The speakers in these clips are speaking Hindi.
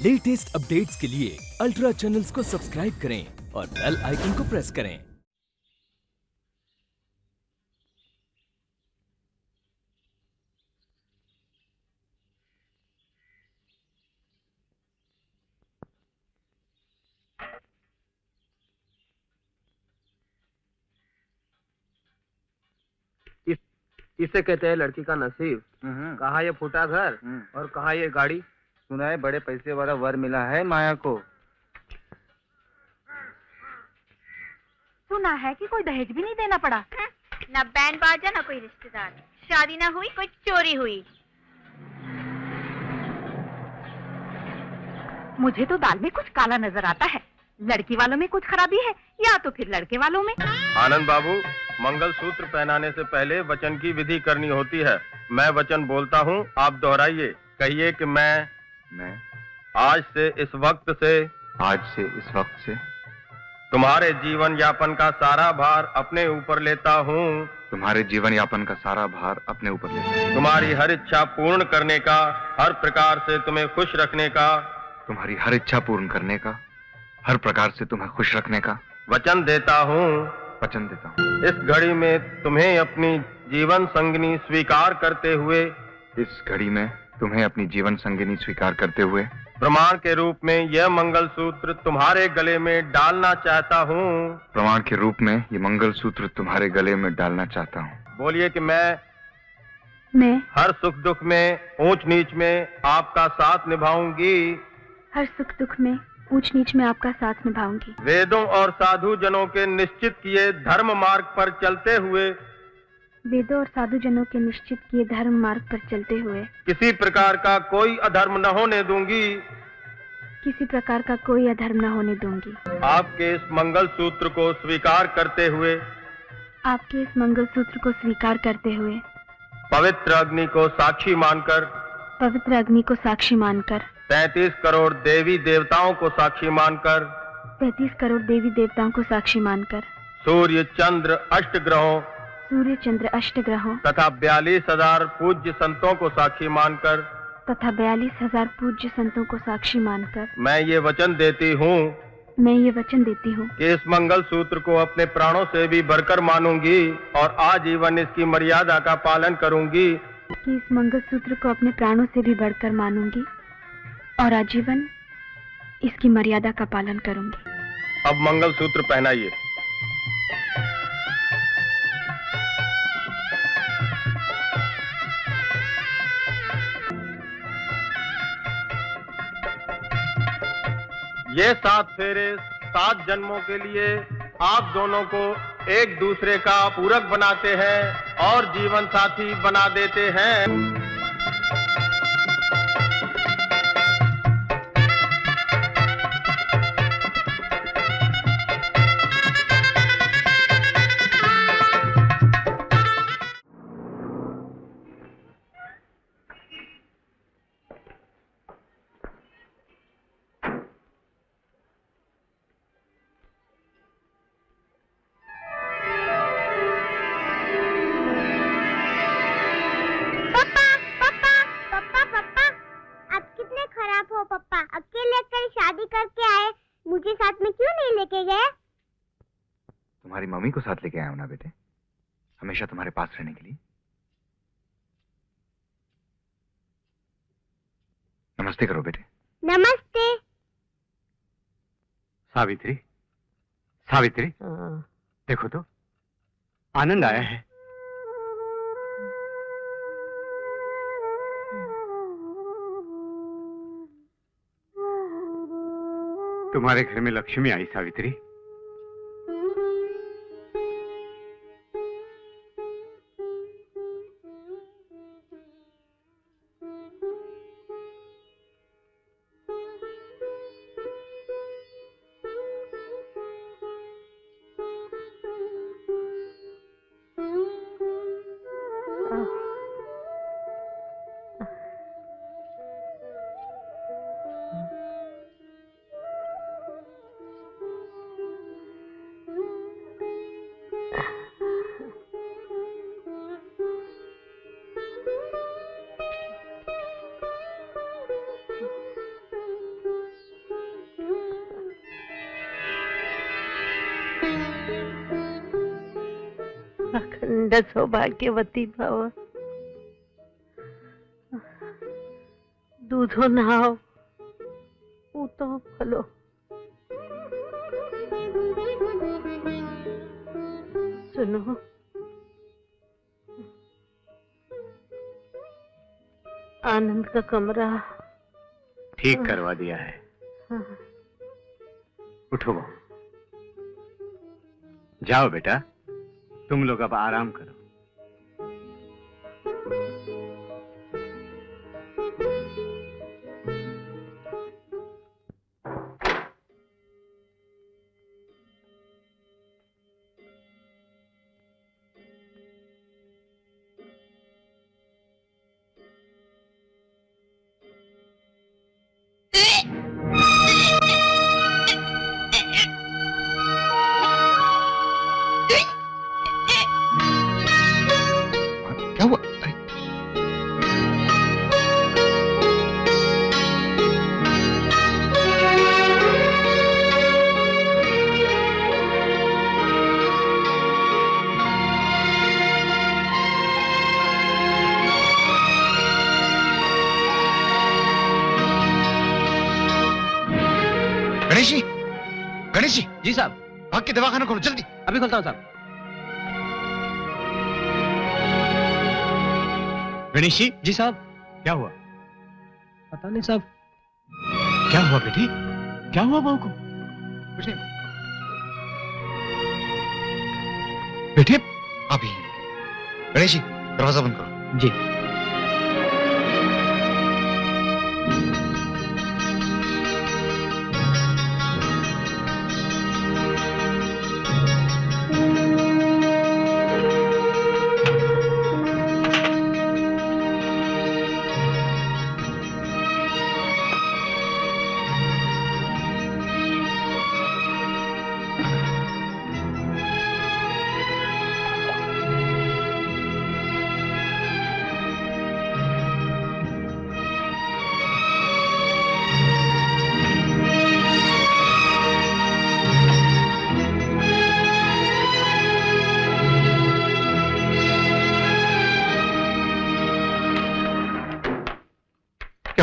लेटेस्ट अपडेट्स के लिए अल्ट्रा चैनल्स को सब्सक्राइब करें और बेल आइकन को प्रेस करें। इसे कहते हैं लड़की का नसीब। कहाँ ये फूटा घर और कहाँ ये गाड़ी। सुना है बड़े पैसे वाला वर मिला है माया को। सुना है कि कोई दहेज भी नहीं देना पड़ा। ना बैंड बाजा ना कोई रिश्तेदार, शादी ना हुई, कोई चोरी हुई। मुझे तो दाल में कुछ काला नजर आता है। लड़की वालों में कुछ खराबी है या तो फिर लड़के वालों में। आनंद बाबू, मंगलसूत्र पहनाने से पहले वचन की विधि करनी होती है। मैं वचन बोलता हूँ, आप दोहराइए। कहिए कि मैं आज से इस वक्त से तुम्हारे जीवन यापन का सारा भार अपने ऊपर लेता हूँ। तुम्हारे जीवन यापन का सारा भार अपने ऊपर लेता हूँ। तुम्हारी हर इच्छा पूर्ण करने का, हर प्रकार से तुम्हें खुश रखने का, तुम्हारी हर इच्छा पूर्ण करने का, हर प्रकार से तुम्हें खुश रखने का वचन देता हूँ। इस घड़ी में तुम्हें अपनी जीवन संगिनी स्वीकार करते हुए प्रमाण के रूप में यह मंगलसूत्र तुम्हारे गले में डालना चाहता हूँ। बोलिए कि मैं हर सुख दुख में, ऊंच नीच में आपका साथ निभाऊंगी। हर सुख दुख में, ऊंच नीच में आपका साथ निभाऊंगी। वेदों और साधु जनों के निश्चित किए धर्म मार्ग पर चलते हुए किसी प्रकार का कोई अधर्म न होने दूंगी। आपके इस मंगलसूत्र को स्वीकार करते हुए पवित्र अग्नि को साक्षी मानकर 33 करोड़ देवी देवताओं को साक्षी मानकर सूर्य चंद्र अष्ट ग्रहों तथा 42,000 पूज्य संतों को साक्षी मानकर मैं ये वचन देती हूँ कि इस मंगलसूत्र को अपने प्राणों से भी बढ़कर मानूंगी और आजीवन इसकी मर्यादा का पालन करूंगी। अब मंगलसूत्र पहनाइए। ये 7 फेरे 7 जन्मों के लिए आप दोनों को एक दूसरे का पूरक बनाते हैं और जीवन साथी बना देते हैं। मुझे साथ में क्यों नहीं लेके गए? तुम्हारी मम्मी को साथ लेके आया हूं ना बेटे, हमेशा तुम्हारे पास रहने के लिए। नमस्ते करो बेटे। नमस्ते। सावित्री, देखो तो आनंद आया है। तुम्हारे घर में लक्ष्मी आई सावित्री। अखंड सौभाग्यवती भव। दूधो नहाओ, पूतो फलो। सुनो, आनंद का कमरा ठीक करवा दिया है। उठो बहू, जाओ बेटा, तुम लोग अब आराम करो। क्या हुआ? अरे गणेश जी, गणेश जी। जी साहब। भाग के दवाखाना खोलो जल्दी। अभी खोलता हूँ साहब। गणेश जी। जी साहब। क्या हुआ? पता नहीं साहब। क्या हुआ बेटी? क्या हुआ बहू को? कुछ नहीं बेटे, आप ही गणेश जी, दरवाजा बंद करो। जी।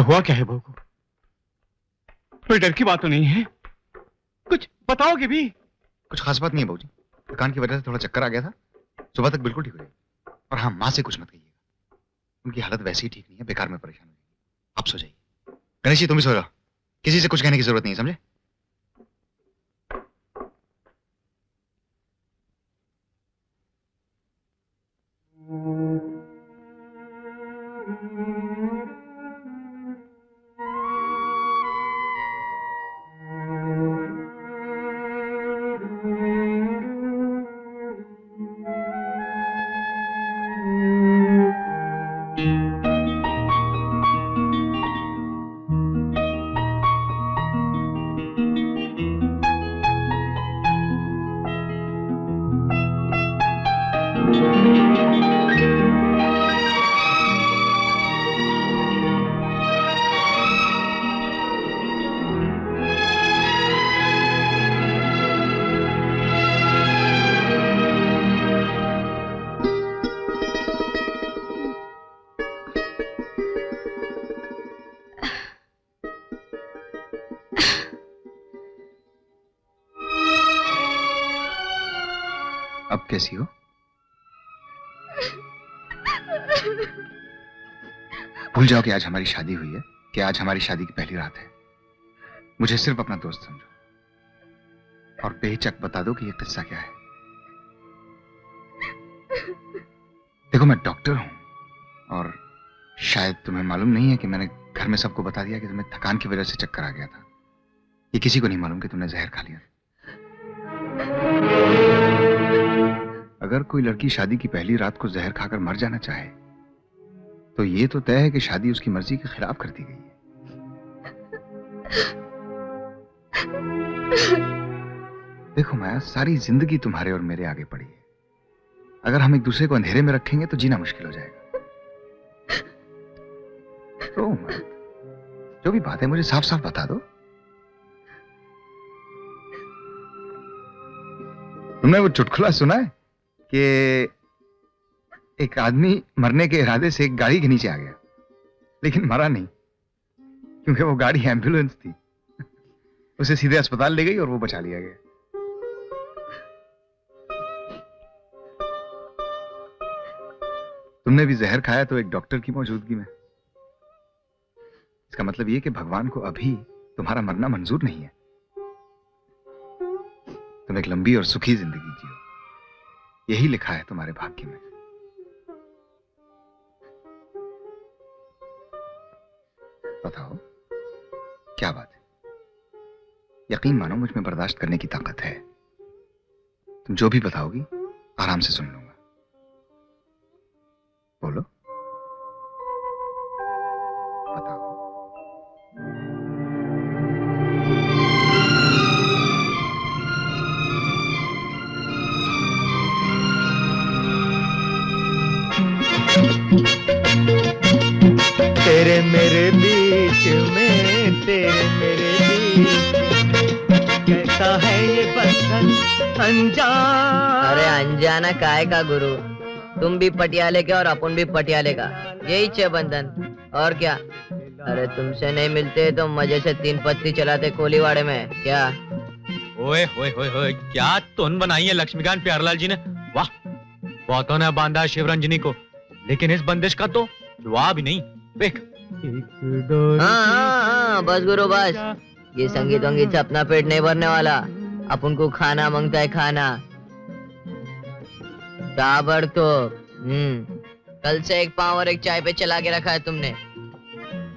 हुआ क्या है बहू को? कोई डर की बात तो नहीं है? कुछ बताओगे भी? कुछ खास बात नहीं है बहू जी, थकान की वजह से थोड़ा चक्कर आ गया था, सुबह तक बिल्कुल ठीक हो जाएगी। और हाँ, माँ से कुछ मत कहिएगा, उनकी हालत वैसे ही ठीक नहीं है, बेकार में परेशान हो जाएगी। आप सो जाइए। गणेश जी तुम भी सो जाओ, किसी से कुछ कहने की जरूरत नहीं है, समझे? अब कैसी हो? भूल जाओ कि आज हमारी शादी हुई है, कि आज हमारी शादी की पहली रात है। मुझे सिर्फ अपना दोस्त समझो और बेहिचक बता दो कि ये किस्सा क्या है। देखो, मैं डॉक्टर हूं और शायद तुम्हें मालूम नहीं है कि मैंने घर में सबको बता दिया कि तुम्हें थकान की वजह से चक्कर आ गया था। ये किसी को नहीं मालूम कि तुमने जहर खा लिया। अगर कोई लड़की शादी की पहली रात को जहर खाकर मर जाना चाहे तो ये तो तय है कि शादी उसकी मर्जी के खिलाफ कर दी गई है। देखो माया, सारी जिंदगी तुम्हारे और मेरे आगे पड़ी है। अगर हम एक दूसरे को अंधेरे में रखेंगे तो जीना मुश्किल हो जाएगा। तो जो भी बात है मुझे साफ साफ बता दो। तुमने वो चुटकुला सुना है कि एक आदमी मरने के इरादे से एक गाड़ी के नीचे आ गया, लेकिन मरा नहीं, क्योंकि वो गाड़ी एम्बुलेंस थी। उसे सीधे अस्पताल ले गई और वो बचा लिया गया। तुमने भी जहर खाया तो एक डॉक्टर की मौजूदगी में। इसका मतलब ये कि भगवान को अभी तुम्हारा मरना मंजूर नहीं है। तुम एक लंबी और सुखी जिंदगी जियो, यही लिखा है तुम्हारे भाग्य में। बताओ क्या बात है? यकीन मानो मुझ में बर्दाश्त करने की ताकत है। तुम जो भी बताओगी आराम से सुन लूंगा। बोलो, बताओ। तेरे मेरे बीच में, तेरे मेरे बीच कैसा है ये बंधन अनजान। अरे अनजाना काहे का गुरु, तुम भी पटियाले के और अपन भी पटियाले का, यही छे बंधन और क्या। अरे तुमसे नहीं मिलते तो मजे से 3 पत्ती चलाते कोलीवाड़े में क्या। ओए होए होए होए, क्या तुन बनाई है लक्ष्मीकांत प्यारलाल जी ने। वाह, बहुतों ने बांधा शिवरंजनी को, लेकिन इस बंदिश का तो जवाब ही नहीं। देख हाँ, बस गुरु बस, ये संगीत वंगीत से अपना पेट नहीं भरने वाला। अपन को खाना मांगता है, खाना ताबड़ तो। कल से एक पाव और एक चाय पे चला के रखा है तुमने,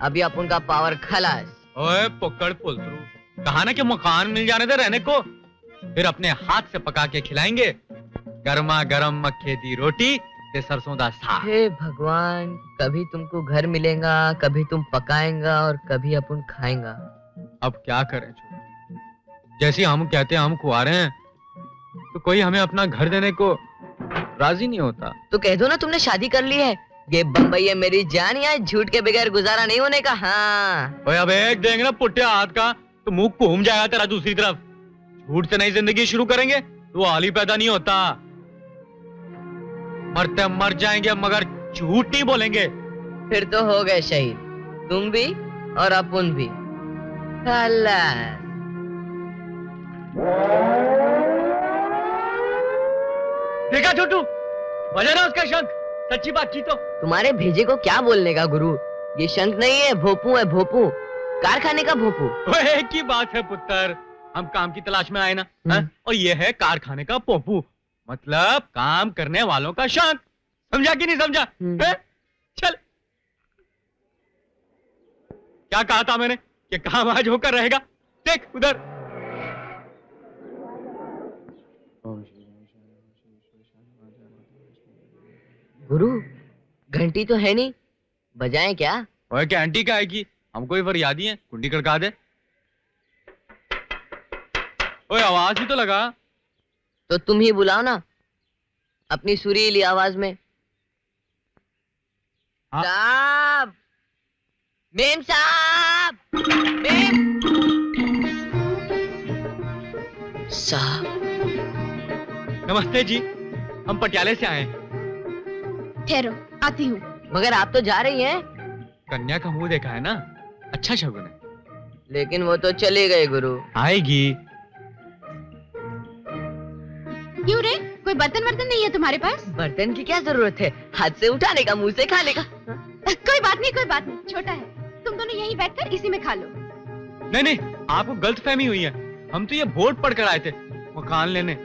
अभी अपन का पावर खलास। ओए पकड़ पुलतरू, कहा ना कि मकान मिल जाने दे रहने को, फिर अपने हाथ से पका के खिलाएंगे। गर्मा गर्म मक्के दी रोटी ते सरसों दा साग। हे भगवान, कभी तुमको घर मिलेगा, कभी तुम पकाएंगा और कभी अपन खाएंगा। अब क्या करें, जैसे हम कहते हैं हम कुआरे हैं, तो कोई हमें अपना घर देने को राजी नहीं होता। तो कह दो ना तुमने शादी कर ली है, ये बम्बई है मेरी जान, यहाँ झूठ के बगैर गुजारा नहीं होने का। हाँ ओए अब एक देंगे ना पुट्टे हाथ का तो मुंह घूम जाएगा तेरा दूसरी तरफ। झूठ से नई जिंदगी शुरू करेंगे तो हाल ही पैदा नहीं होता। मरते मर जाएंगे मगर झूठ नहीं बोलेंगे। फिर तो हो गए शहीद, तुम भी और अपन भी। देखा छोटू, बजा ना उसका शंख, सच्ची बात की तो। तुम्हारे भेजे को क्या बोलने का गुरु, ये शंख नहीं है, भोपू है, भोपू, कारखाने का भोपू। एक ही बात है पुत्र, हम काम की तलाश में आए ना, और ये है कारखाने का पोपू, मतलब काम करने वालों का शंख। समझा कि नहीं समझा? चल, क्या कहा था मैंने कि काम आज होकर रहेगा। देख उधर। गुरु घंटी तो है नहीं, बजाएं क्या? ओए क्या घंटी का है कि हमको ही फरियादी है, कुंडी खड़का दे। ओए आवाज भी तो लगा। तो तुम ही बुलाओ ना अपनी सुरीली आवाज में। हाँ? साहब, मेम साहब, मेम साहब। नमस्ते जी, हम पटियाले से आए हैं। ठहरो, आती हूँ। मगर आप तो जा रही हैं। कन्या का मुंह देखा है ना, अच्छा शगुन है। लेकिन वो तो चले गए गुरु। आएगी। क्यों रे, कोई बर्तन वर्तन नहीं है तुम्हारे पास? बर्तन की क्या जरूरत है, हाथ से उठाने का, मुंह से खाने का। कोई बात नहीं, कोई बात नहीं, छोटा है, तुम दोनों यहीं बैठकर इसी में खा लो। नहीं नहीं, आपको गलतफहमी हुई है, हम तो ये बोर्ड पढ़कर आए थे मकान लेने।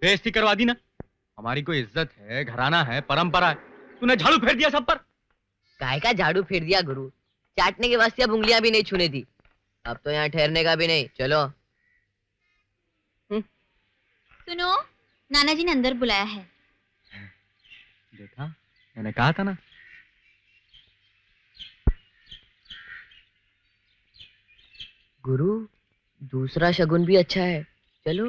बेइज्जती करवा दी ना, हमारी कोई इज्जत है, घराना है, परंपरा है, तूने झाड़ू फेर दिया सब पर। काय का झाड़ू फेर दिया गुरु, चाटने के वास्ते अब उंगलियां भी नहीं छूने दी। अब तो यहाँ ठहरने का भी नहीं, चलो। सुनो, नाना जी ने अंदर बुलाया है। देखा, मैंने कहा था ना। गुरु दूसरा शगुन भी अच्छा है, चलो।